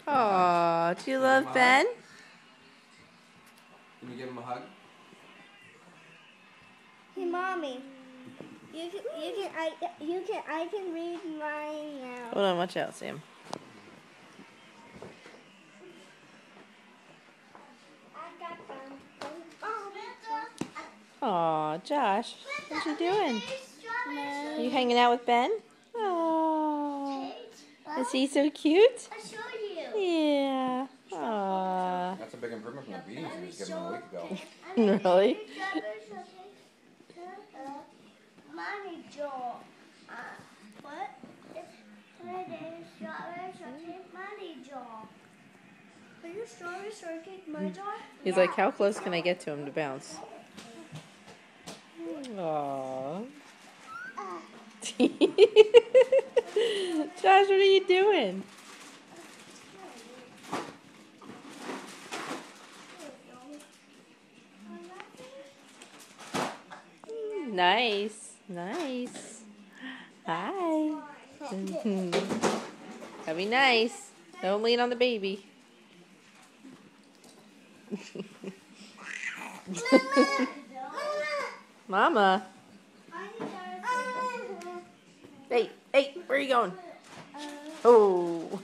Oh, do you love Ben? Can you give him a hug? Hey, mommy. I can read mine now. Hold on, watch out, Sam. I got them. Oh, Josh, what you doing? No. You hanging out with Ben? Oh, is he so cute? I showed you. Yeah. Aw. That's a big improvement from the beatings he was given a week ago. Really? Money jar. What? It's strawberry shortcake money jar. Are you strawberry shortcake money jar? He's like, how close can I get to him to bounce? Aww. Josh, what are you doing? Nice. Nice. Hi. Gotta be nice. Don't lean on the baby. Mama. Hey, hey, where are you going? Oh.